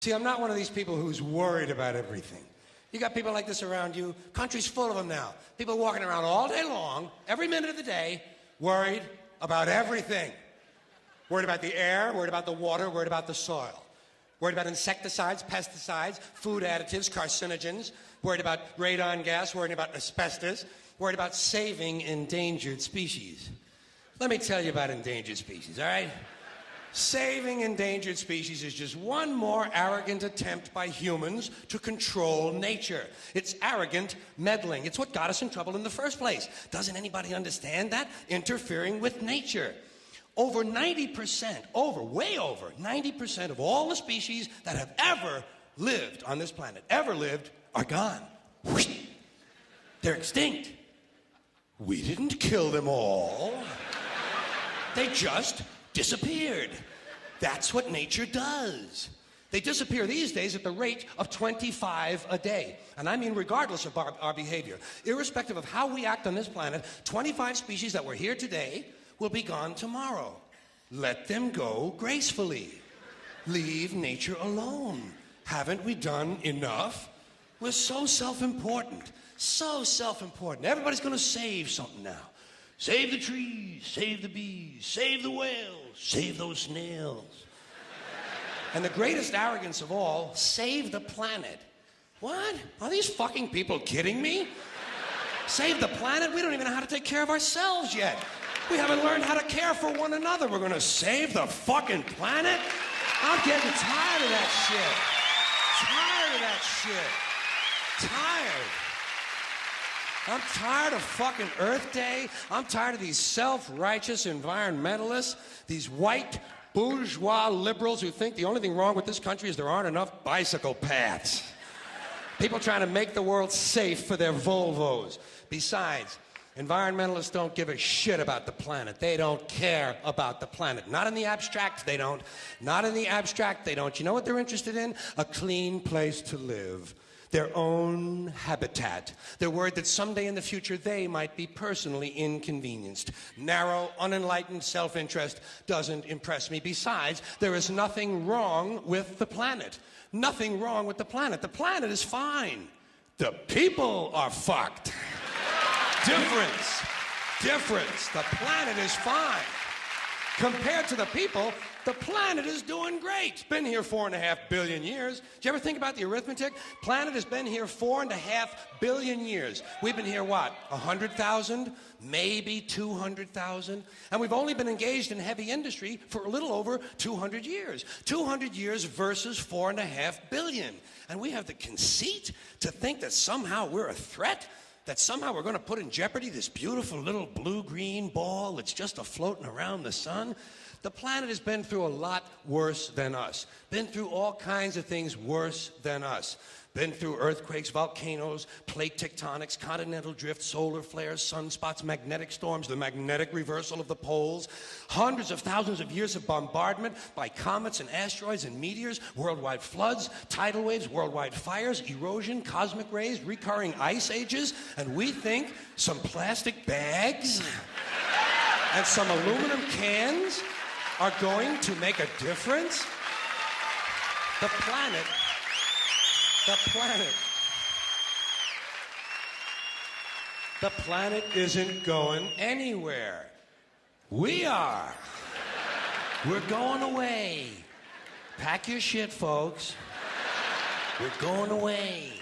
See, I'm not one of these people who's worried about everything. You got people like this around you. Country's full of them now. People walking around all day long, every minute of the day, worried about everything. Worried about the air, worried about the water, worried about the soil. Worried about insecticides, pesticides, food additives, carcinogens. Worried about radon gas, worried about asbestos. Worried about saving endangered species. Let me tell you about endangered species, all right? Saving endangered species is just one more arrogant attempt by humans to control nature. It's arrogant meddling. It's what got us in trouble in the first place. Doesn't anybody understand that? Interfering with nature. Over 90%, way over 90% of all the species that have ever lived on this planet, are gone. They're extinct. We didn't kill them all. They just disappeared. That's what nature does. They disappear these days at the rate of 25 a day. And I mean regardless of our behavior. Irrespective of how we act on this planet, 25 species that were here today will be gone tomorrow. Let them go gracefully. Leave nature alone. Haven't we done enough? We're so self-important. So self-important. Everybody's going to save something now. Save the trees, save the bees, save the whales, save those snails. And the greatest arrogance of all, save the planet. What? Are these fucking people kidding me? Save the planet? We don't even know how to take care of ourselves yet. We haven't learned how to care for one another. We're gonna save the fucking planet? I'm getting tired of that shit. Tired of that shit. Tired. I'm tired of fucking Earth Day. I'm tired of these self-righteous environmentalists, these white bourgeois liberals who think the only thing wrong with this country is there aren't enough bicycle paths. People trying to make the world safe for their Volvos. Besides, environmentalists don't give a shit about the planet. They don't care about the planet. Not in the abstract, they don't. Not in the abstract, they don't. You know what they're interested in? A clean place to live. Their own habitat. They're worried that someday in the future they might be personally inconvenienced. Narrow, unenlightened self-interest doesn't impress me. Besides, there is nothing wrong with the planet. Nothing wrong with the planet. The planet is fine. The people are fucked. Difference. The planet is fine. Compared to the people, the planet is doing great. It's been here 4.5 billion years. Did you ever think about the arithmetic? Planet has been here 4.5 billion years. We've been here, what, 100,000? Maybe 200,000? And we've only been engaged in heavy industry for a little over 200 years. 200 years versus 4.5 billion. And we have the conceit to think that somehow we're a threat? That somehow we're going to put in jeopardy this beautiful little blue-green ball that's just a-floating around the sun? The planet has been through a lot worse than us. Been through all kinds of things worse than us. Been through earthquakes, volcanoes, plate tectonics, continental drift, solar flares, sunspots, magnetic storms, the magnetic reversal of the poles, hundreds of thousands of years of bombardment by comets and asteroids and meteors, worldwide floods, tidal waves, worldwide fires, erosion, cosmic rays, recurring ice ages, and we think some plastic bags and some aluminum cans are going to make a difference? The planet isn't going anywhere. We are. We're going away. Pack your shit, folks. We're going away.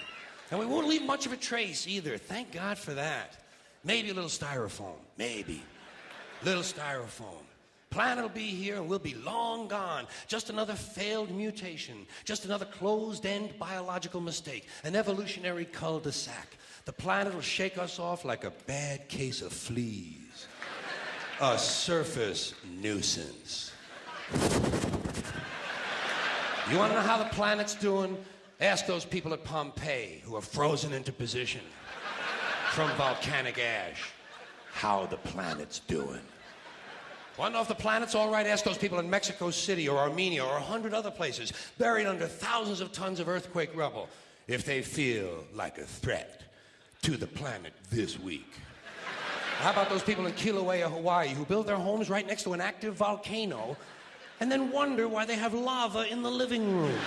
And we won't leave much of a trace either. Thank God for that. Maybe a little styrofoam. Maybe. Little styrofoam. Planet will be here and we'll be long gone. Just another failed mutation. Just another closed-end biological mistake. An evolutionary cul-de-sac. The planet will shake us off like a bad case of fleas. A surface nuisance. You want to know how the planet's doing? Ask those people at Pompeii who are frozen into position from volcanic ash how the planet's doing. Want to know if the planet's all right? Ask those people in Mexico City or Armenia or 100 other places buried under thousands of tons of earthquake rubble if they feel like a threat to the planet this week. How about those people in Kilauea, Hawaii, who build their homes right next to an active volcano and then wonder why they have lava in the living room?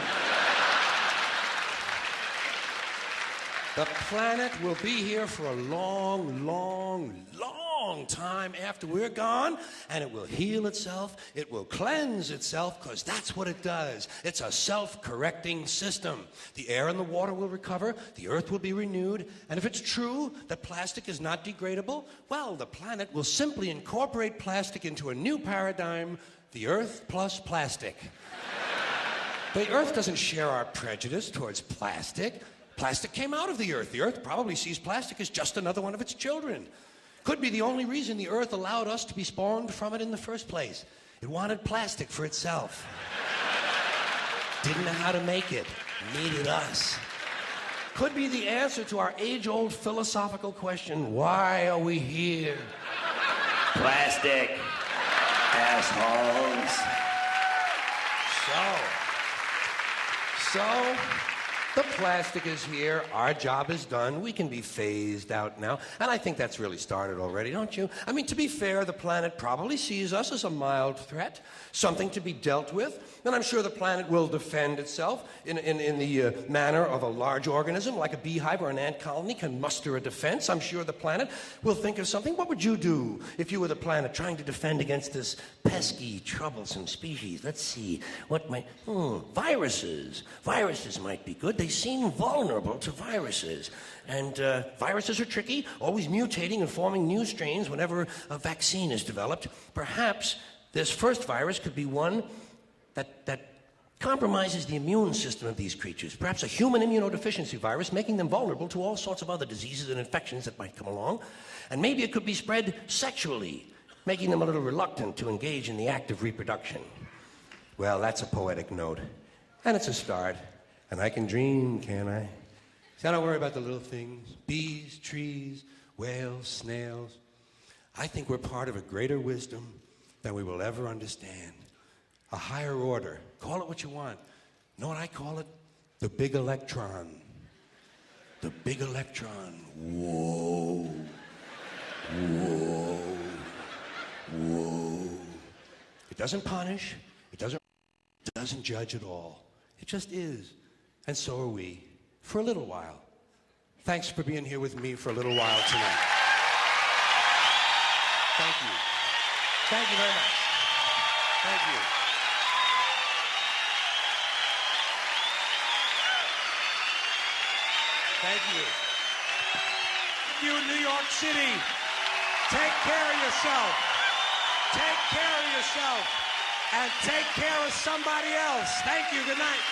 The planet will be here for a long, long, long time after we're gone, and it will heal itself, it will cleanse itself, because that's what it does. It's a self-correcting system. The air and the water will recover, the earth will be renewed, and if it's true that plastic is not degradable, well, the planet will simply incorporate plastic into a new paradigm, the earth plus plastic. The earth doesn't share our prejudice towards plastic. Plastic came out of the earth. The earth probably sees plastic as just another one of its children. Could be the only reason the earth allowed us to be spawned from it in the first place. It wanted plastic for itself. Didn't know how to make it. Needed us. Could be the answer to our age-old philosophical question, why are we here? Plastic. Assholes. So, the plastic is here, our job is done, we can be phased out now, and I think that's really started already, don't you? I mean, to be fair, the planet probably sees us as a mild threat, something to be dealt with, and I'm sure the planet will defend itself in the manner of a large organism, like a beehive or an ant colony can muster a defense. I'm sure the planet will think of something. What would you do if you were the planet trying to defend against this pesky, troublesome species? Let's see, what might... viruses. Viruses might be good. They seem vulnerable to viruses. And viruses are tricky, always mutating and forming new strains whenever a vaccine is developed. Perhaps this first virus could be one that compromises the immune system of these creatures. Perhaps a human immunodeficiency virus, making them vulnerable to all sorts of other diseases and infections that might come along. And maybe it could be spread sexually, making them a little reluctant to engage in the act of reproduction. Well, that's a poetic note. And it's a start. And I can dream, can't I? See, I don't worry about the little things. Bees, trees, whales, snails. I think we're part of a greater wisdom than we will ever understand. A higher order. Call it what you want. You know what I call it? The big electron. The big electron. Whoa. Whoa. Whoa. It doesn't punish. It doesn't judge at all. It just is. And so are we. For a little while. Thanks for being here with me for a little while tonight. Thank you. Thank you very much. Thank you. Thank you. You in New York City, take care of yourself. Take care of yourself. And take care of somebody else. Thank you. Good night.